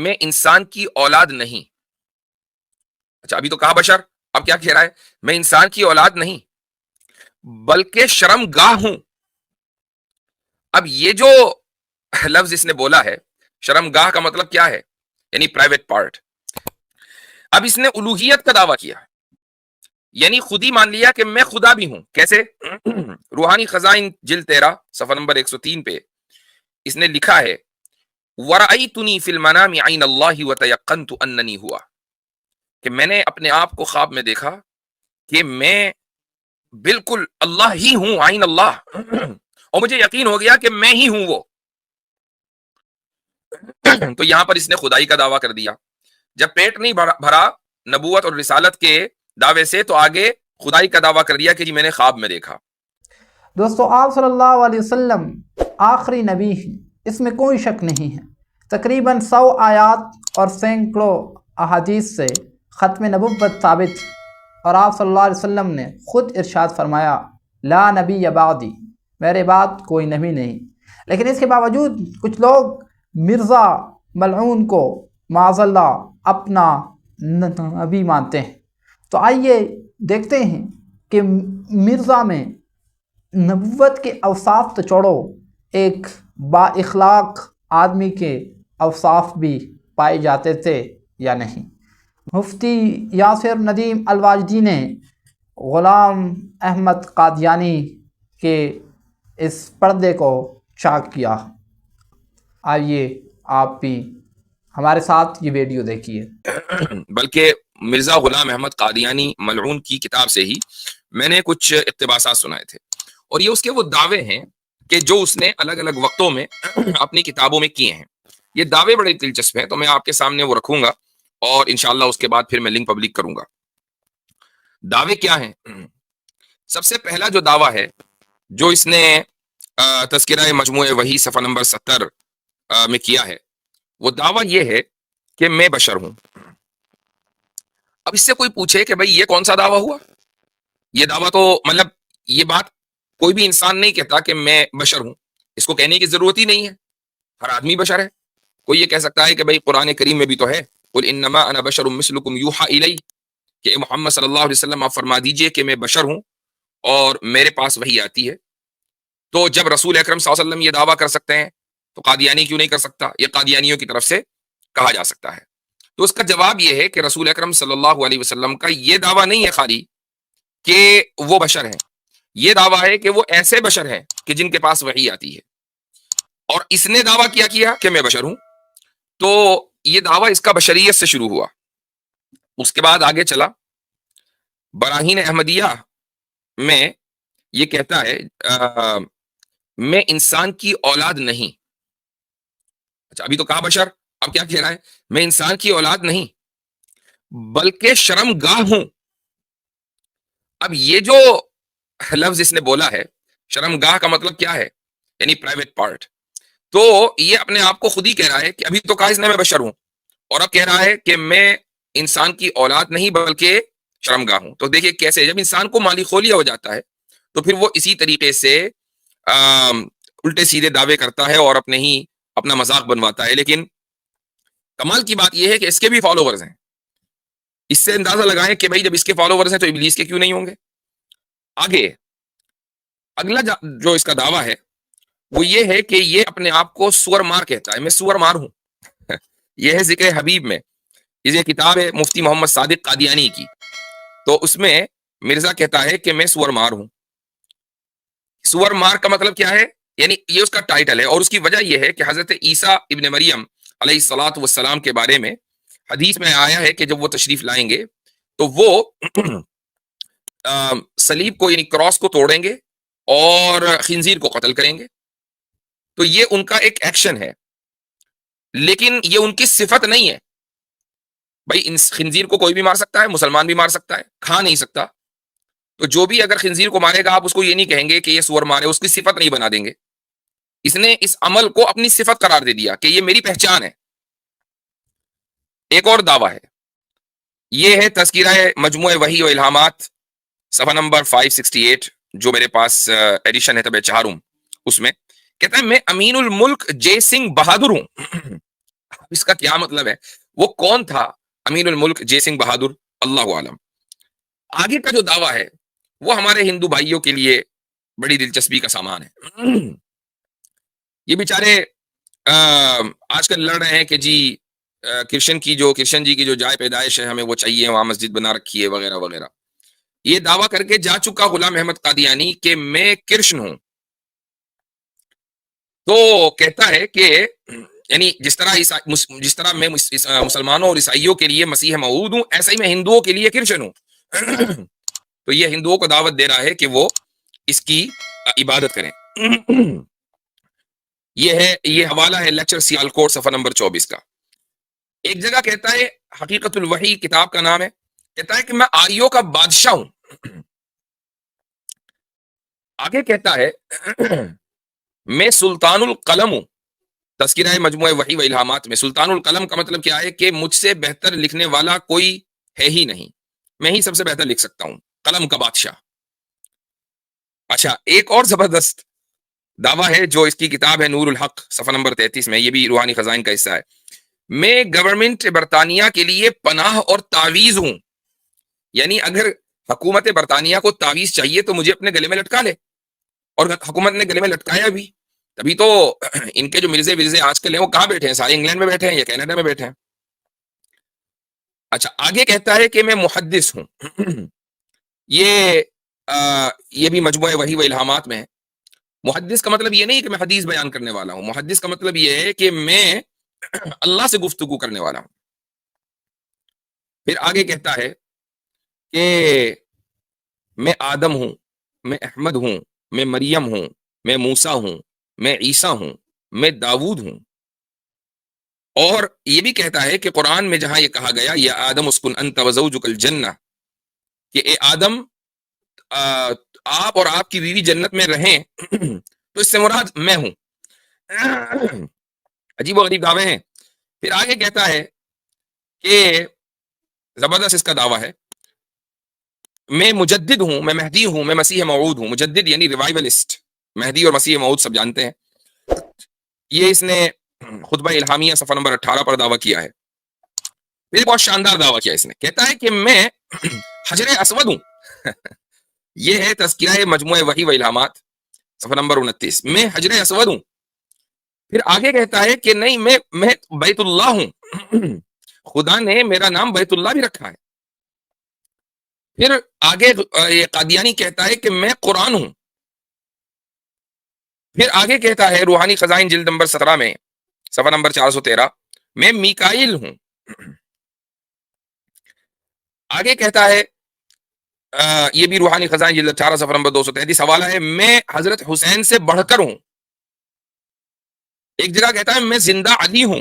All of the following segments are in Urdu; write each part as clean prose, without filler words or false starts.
میں انسان کی اولاد نہیں. اچھا ابھی تو کہا بشر، اب کیا کہہ رہا ہے؟ میں انسان کی اولاد نہیں بلکہ شرم گاہ ہوں. اب یہ جو لفظ اس نے بولا ہے شرم گاہ کا مطلب کیا ہے؟ یعنی پرائیویٹ پارٹ. اب اس نے الوہیت کا دعویٰ کیا، یعنی خود ہی مان لیا کہ میں خدا بھی ہوں. کیسے؟ روحانی خزائن جلد 13 صفحہ نمبر 103 پہ اس نے لکھا ہے وَرَأَيْتُنِي فِي الْمَنَامِ عَيْنَ اللَّهِ وَتَيَقَّنْتُ أَنَّنِي هُوَ، کہ میں نے اپنے آپ کو خواب میں دیکھا کہ میں بالکل اللہ ہی ہوں، عین اللہ، اور مجھے یقین ہو گیا کہ میں ہی ہوں وہ. تو یہاں پر اس نے خدائی کا دعویٰ کر دیا. جب پیٹ نہیں بھرا نبوت اور رسالت کے دعوے سے تو آگے خدائی کا دعویٰ کر دیا کہ جی میں نے خواب میں دیکھا. دوستو آپ صلی اللہ علیہ وسلم آخری نبی ہیں، اس میں کوئی شک نہیں ہے. تقریباً 100 آیات اور سینکڑوں احادیث سے ختم نبوت ثابت، اور آپ صلی اللہ علیہ وسلم نے خود ارشاد فرمایا لا نبی بعدی، میرے بعد کوئی نبی نہیں. لیکن اس کے باوجود کچھ لوگ مرزا ملعون کو معاذ اللہ اپنا نبی مانتے ہیں. تو آئیے دیکھتے ہیں کہ مرزا میں نبوت کے اوصاف تو چھوڑو، ایک با اخلاق آدمی کے اوصاف بھی پائے جاتے تھے یا نہیں. مفتی یاسر ندیم الواجدی نے غلام احمد قادیانی کے اس پردے کو چاک کیا. آئیے آپ بھی ہمارے ساتھ یہ ویڈیو دیکھیے. بلکہ مرزا غلام احمد قادیانی ملعون کی کتاب سے ہی میں نے کچھ اقتباسات سنائے تھے، اور یہ اس کے وہ دعوے ہیں کہ جو اس نے الگ الگ وقتوں میں اپنی کتابوں میں کیے ہیں. یہ دعوے بڑے دلچسپ ہیں، تو میں آپ کے سامنے وہ رکھوں گا اور انشاءاللہ اس کے بعد پھر میں لنک پبلک کروں گا. دعوے کیا ہیں؟ سب سے پہلا جو دعویٰ ہے جو اس نے تذکرہ مجموع وحی صفحہ نمبر 70 میں کیا ہے، وہ دعویٰ یہ ہے کہ میں بشر ہوں. اب اس سے کوئی پوچھے کہ بھئی یہ کون سا دعویٰ ہوا؟ یہ دعویٰ تو مطلب یہ بات کوئی بھی انسان نہیں کہتا کہ میں بشر ہوں، اس کو کہنے کی ضرورت ہی نہیں ہے، ہر آدمی بشر ہے. کوئی یہ کہہ سکتا ہے کہ بھئی قرآن کریم میں بھی تو ہے قل انما انا بشر مثلکم یوحى الی، کہ محمد صلی اللہ علیہ وسلم آپ فرما دیجئے کہ میں بشر ہوں اور میرے پاس وحی آتی ہے. تو جب رسول اکرم صلی اللہ علیہ وسلم یہ دعویٰ کر سکتے ہیں تو قادیانی کیوں نہیں کر سکتا؟ یہ قادیانیوں کی طرف سے کہا جا سکتا ہے. تو اس کا جواب یہ ہے کہ رسول اکرم صلی اللہ علیہ وسلم کا یہ دعویٰ نہیں ہے خالی کہ وہ بشر ہیں، یہ دعویٰ ہے کہ وہ ایسے بشر ہیں کہ جن کے پاس وحی آتی ہے. اور اس نے دعویٰ کیا کہ میں بشر ہوں، تو یہ دعویٰ اس کا بشریت سے شروع ہوا. اس کے بعد آگے چلا، براہین احمدیہ میں یہ کہتا ہے میں انسان کی اولاد نہیں. اچھا ابھی تو کہا بشر، اب کیا کہہ رہا ہے؟ میں انسان کی اولاد نہیں بلکہ شرم گاہ ہوں. اب یہ جو لفظ اس نے بولا ہے شرم گاہ کا مطلب کیا ہے؟ یعنی پرائیویٹ پارٹ. تو یہ اپنے آپ کو خود ہی کہہ رہا ہے کہ ابھی تو کہا اس نے میں بشر ہوں، اور اب کہہ رہا ہے کہ میں انسان کی اولاد نہیں بلکہ شرم گاہ ہوں. تو دیکھیے کیسے جب انسان کو مالی خولیا ہو جاتا ہے تو پھر وہ اسی طریقے سے الٹے سیدھے دعوے کرتا ہے اور اپنا مذاق بنواتا ہے. لیکن کمال کی بات یہ ہے کہ اس کے بھی فالوورز ہیں. اس سے اندازہ لگائیں کہ بھائی جب اس کے فالوورز ہیں تو ابلیس کے کیوں نہیں ہوں گے. آگے اگلا جو اس کا دعویٰ ہے وہ یہ ہے کہ یہ اپنے آپ کو سور مار کہتا ہے، میں سور مار ہوں. یہ ہے ذکر حبیب میں، یہ کتاب ہے مفتی محمد صادق قادیانی کی، تو اس میں مرزا کہتا ہے کہ میں سور مار ہوں. سور مار کا مطلب کیا ہے؟ یعنی یہ اس کا ٹائٹل ہے، اور اس کی وجہ یہ ہے کہ حضرت عیسیٰ ابن مریم علیہ الصلاۃ والسلام کے بارے میں حدیث میں آیا ہے کہ جب وہ تشریف لائیں گے تو وہ صلیب کو یعنی کراس کو توڑیں گے اور خنزیر کو قتل کریں گے. تو یہ ان کا ایک ایکشن ہے، لیکن یہ ان کی صفت نہیں ہے. بھائی خنزیر کو کوئی بھی مار سکتا ہے، مسلمان بھی مار سکتا ہے، کھا نہیں سکتا. تو جو بھی اگر خنزیر کو مارے گا آپ اس کو یہ نہیں کہیں گے کہ یہ سور مارے، اس کی صفت نہیں بنا دیں گے. اس نے اس عمل کو اپنی صفت قرار دے دیا کہ یہ میری پہچان ہے. ایک اور دعویٰ ہے، یہ ہے تذکرہ مجموع وحی و الہامات صفحہ نمبر 568 جو میرے پاس ایڈیشن ہے طبع چہارم، اس میں کہتا ہے میں امین الملک جے سنگھ بہادر ہوں. اس کا کیا مطلب ہے؟ وہ کون تھا امیر الملک جے سنگھ بہادر؟ اللہ عالم۔ آگے کا جو دعویٰ ہے وہ ہمارے ہندو بھائیوں کے لیے بڑی دلچسپی کا سامان ہے۔ یہ بیچارے آج کل لڑ رہے ہیں کہ جی کرشن جی کی جو جائے پیدائش ہے ہمیں وہ چاہیے، وہاں مسجد بنا رکھی ہے وغیرہ وغیرہ۔ یہ دعویٰ کر کے جا چکا غلام احمد قادیانی کہ میں کرشن ہوں، تو کہتا ہے کہ یعنی جس طرح میں مسلمانوں اور عیسائیوں کے لیے مسیح موعود ہوں، ایسا ہی میں ہندوؤں کے لیے کرشن ہوں۔ تو یہ ہندوؤں کو دعوت دے رہا ہے کہ وہ اس کی عبادت کریں۔ یہ حوالہ ہے لیکچر سیالکوٹ صفحہ نمبر 24 کا۔ ایک جگہ کہتا ہے، حقیقت الوحی کتاب کا نام ہے، کہتا ہے کہ میں آریوں کا بادشاہ ہوں۔ آگے کہتا ہے میں سلطان القلم ہوں۔ تذکرہ مجموعہ وحی و الہامات میں سلطان القلم کا مطلب کیا ہے کہ مجھ سے بہتر لکھنے والا کوئی ہے ہی نہیں، میں ہی سب سے بہتر لکھ سکتا ہوں، قلم کا بادشاہ۔ اچھا، ایک اور زبردست دعویٰ ہے جو اس کی کتاب ہے نور الحق صفحہ نمبر 33 میں، یہ بھی روحانی خزائن کا حصہ ہے۔ میں گورنمنٹ برطانیہ کے لیے پناہ اور تعویذ ہوں، یعنی اگر حکومت برطانیہ کو تعویذ چاہیے تو مجھے اپنے گلے میں لٹکا لے، اور حکومت نے گلے میں لٹکایا بھی، تبھی تو ان کے جو مرزے آج کل ہیں وہ کہاں بیٹھے ہیں؟ سارے انگلینڈ میں بیٹھے ہیں یا کینیڈا میں بیٹھے ہیں۔ اچھا، آگے کہتا ہے کہ میں محدث ہوں۔ یہ بھی مجموعہ وحی و الہامات میں ہے۔ محدث کا مطلب یہ نہیں کہ میں حدیث بیان کرنے والا ہوں، محدث کا مطلب یہ ہے کہ میں اللہ سے گفتگو کرنے والا ہوں۔ پھر آگے کہتا ہے کہ میں آدم ہوں، میں احمد ہوں، میں مریم ہوں، میں موسیٰ ہوں، میں عیسیٰ ہوں، میں داؤد ہوں۔ اور یہ بھی کہتا ہے کہ قرآن میں جہاں یہ کہا گیا یا آدم اسکن انت وزوجک الجنہ، کہ اے آدم آپ اور آپ کی بیوی جنت میں رہیں، تو اس سے مراد میں ہوں۔ عجیب و غریب دعوے ہیں۔ پھر آگے کہتا ہے کہ زبردست اس کا دعویٰ ہے، میں مجدد ہوں، میں مہدی ہوں، میں مسیح موعود ہوں۔ مجدد یعنی ریوائولسٹ، مہدی اور مسیح موعود سب جانتے ہیں۔ یہ اس نے خطبہ الہامیہ صفحہ نمبر 18 پر دعویٰ کیا ہے۔ پھر بہت شاندار دعویٰ کیا اس نے، کہتا ہے کہ میں حجر اسود ہوں۔ یہ ہے تذکرہ مجموعہ وحی و الہامات صفحہ نمبر 29، میں حجر اسود ہوں۔ پھر آگے کہتا ہے کہ نہیں، میں بیت اللہ ہوں، خدا نے میرا نام بیت اللہ بھی رکھا ہے۔ پھر آگے یہ قادیانی کہتا ہے کہ میں قرآن ہوں۔ پھر آگے کہتا ہے روحانی خزائن جلد نمبر 17 میں صفحہ نمبر 413، میں میکائیل ہوں۔ آگے کہتا ہے یہ بھی روحانی خزائن جلد 18 صفحہ نمبر 233، حوالہ ہے میں حضرت حسین سے بڑھ کر ہوں۔ ایک جگہ کہتا ہے میں زندہ علی ہوں۔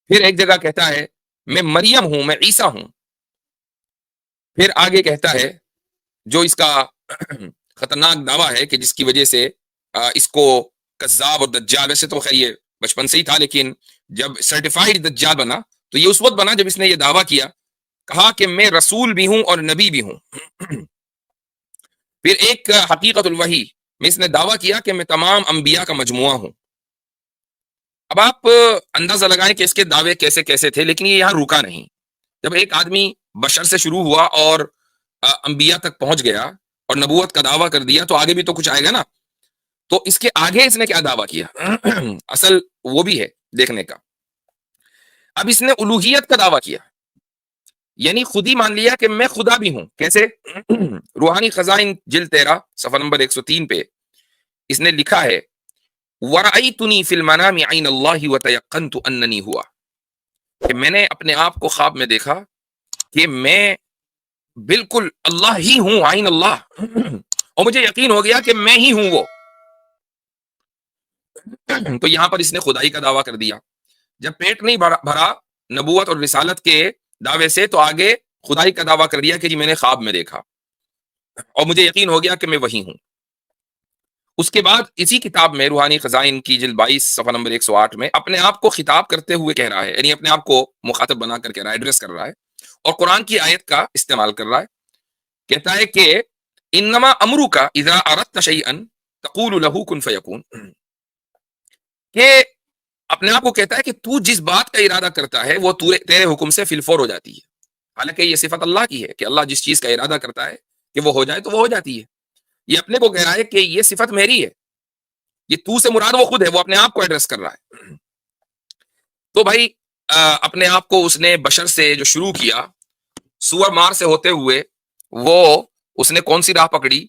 پھر ایک جگہ کہتا ہے میں مریم ہوں، میں عیسیٰ ہوں۔ پھر آگے کہتا ہے جو اس کا خطرناک دعویٰ ہے کہ جس کی وجہ سے اس کو کذاب اور دجال، ویسے تو خیر یہ بچپن سے ہی تھا، لیکن جب سرٹیفائیڈ دجال بنا تو یہ اس وقت بنا جب اس نے یہ دعویٰ کیا، کہا کہ میں رسول بھی ہوں اور نبی بھی ہوں۔ پھر ایک حقیقت الوحی میں اس نے دعویٰ کیا کہ میں تمام انبیاء کا مجموعہ ہوں۔ اب آپ اندازہ لگائیں کہ اس کے دعوے کیسے کیسے تھے، لیکن یہ یہاں رکا نہیں۔ جب ایک آدمی بشر سے شروع ہوا اور انبیاء تک پہنچ گیا اور نبوت کا دعویٰ کر دیا، تو آگے بھی تو کچھ آئے گا نا۔ تو اس کے آگے اس نے کیا دعویٰ کیا اصل وہ بھی ہے دیکھنے کا۔ اب اس نے الوہیت کا دعویٰ کیا، یعنی خود ہی مان لیا کہ میں خدا بھی ہوں۔ کیسے؟ روحانی خزائن جلد 13 صفحہ نمبر 103 پہ اس نے لکھا ہے، وَرَأَيْتُنِي فِي الْمَنَامِ عَيْنَ اللَّهِ وَتَيَقَّنْتُ أَنَّنِي هُوَ، کہ میں نے اپنے آپ کو خواب میں دیکھا کہ میں بالکل اللہ ہی ہوں، عین اللہ، اور مجھے یقین ہو گیا کہ میں ہی ہوں وہ۔ تو یہاں پر اس نے خدائی کا دعویٰ کر دیا۔ جب پیٹ نہیں بھرا نبوت اور رسالت کے دعوے سے، تو آگے خدائی کا دعویٰ کر دیا کہ جی میں نے خواب میں دیکھا اور مجھے یقین ہو گیا کہ میں وہی ہوں۔ اس کے بعد اسی کتاب میں روحانی خزائن کی جلد 22 صفحہ نمبر 108 میں اپنے آپ کو خطاب کرتے ہوئے کہہ رہا ہے، یعنی اپنے آپ کو مخاطب بنا کر کہہ رہا ہے، ایڈریس کر رہا ہے، اور قرآن کی آیت کا استعمال کر رہا ہے۔ کہتا ہے کہ انما امرک اذا اردت شیئا تقول له کن فیکون، کہ اپنے آپ کو کہتا ہے کہ تو جس بات کا ارادہ کرتا ہے وہ تیرے حکم سے فی الفور ہو جاتی ہے. حالانکہ یہ صفت اللہ کی ہے کہ اللہ جس چیز کا ارادہ کرتا ہے کہ وہ ہو جائے تو وہ ہو جاتی ہے. یہ اپنے کو کہہ رہا ہے کہ یہ صفت میری ہے. یہ تو سے مراد وہ خود ہے, وہ اپنے آپ کو ایڈریس کر رہا ہے. تو بھائی اپنے آپ کو اس نے بشر سے جو شروع کیا, سور مار سے ہوتے ہوئے وہ اس نے کون سی راہ پکڑی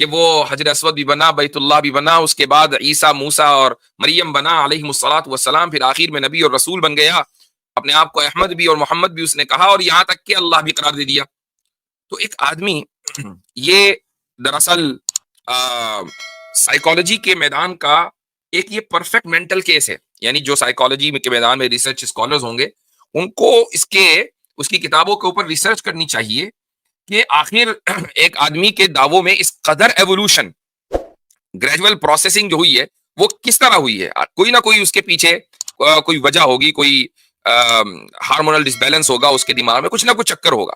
کہ وہ حجر اسود بھی بنا, بیت اللہ بھی بنا, اس کے بعد عیسیٰ موسیٰ اور مریم بنا علیہم الصلاۃ والسلام, پھر آخر میں نبی اور رسول بن گیا. اپنے آپ کو احمد بھی اور محمد بھی اس نے کہا, اور یہاں تک کہ اللہ بھی قرار دے دیا. تو ایک آدمی یہ دراصل سائیکالوجی کے میدان کا ایک یہ پرفیکٹ مینٹل کیس ہے. یعنی جو سائیکالوجی کے میدان میں ریسرچ اسکالرز ہوں گے ان کو اس کی کتابوں کے اوپر ریسرچ کرنی چاہیے کہ آخر ایک آدمی کے دعووں میں اس قدر ایوولوشن, گریجول پروسیسنگ جو ہوئی ہے وہ کس طرح ہوئی ہے. کوئی نہ کوئی اس کے پیچھے کوئی وجہ ہوگی, کوئی ہارمونل ڈسبیلنس ہوگا, اس کے دماغ میں کچھ نہ کچھ چکر ہوگا.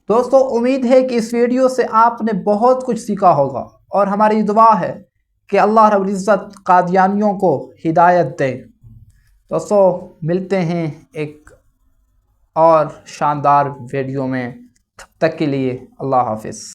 دوستو امید ہے کہ اس ویڈیو سے آپ نے بہت کچھ سیکھا ہوگا, اور ہماری دعا ہے کہ اللہ رب العزت قادیانیوں کو ہدایت دے. دوستو ملتے ہیں ایک اور شاندار ویڈیو میں, تب تک کے لیے اللہ حافظ.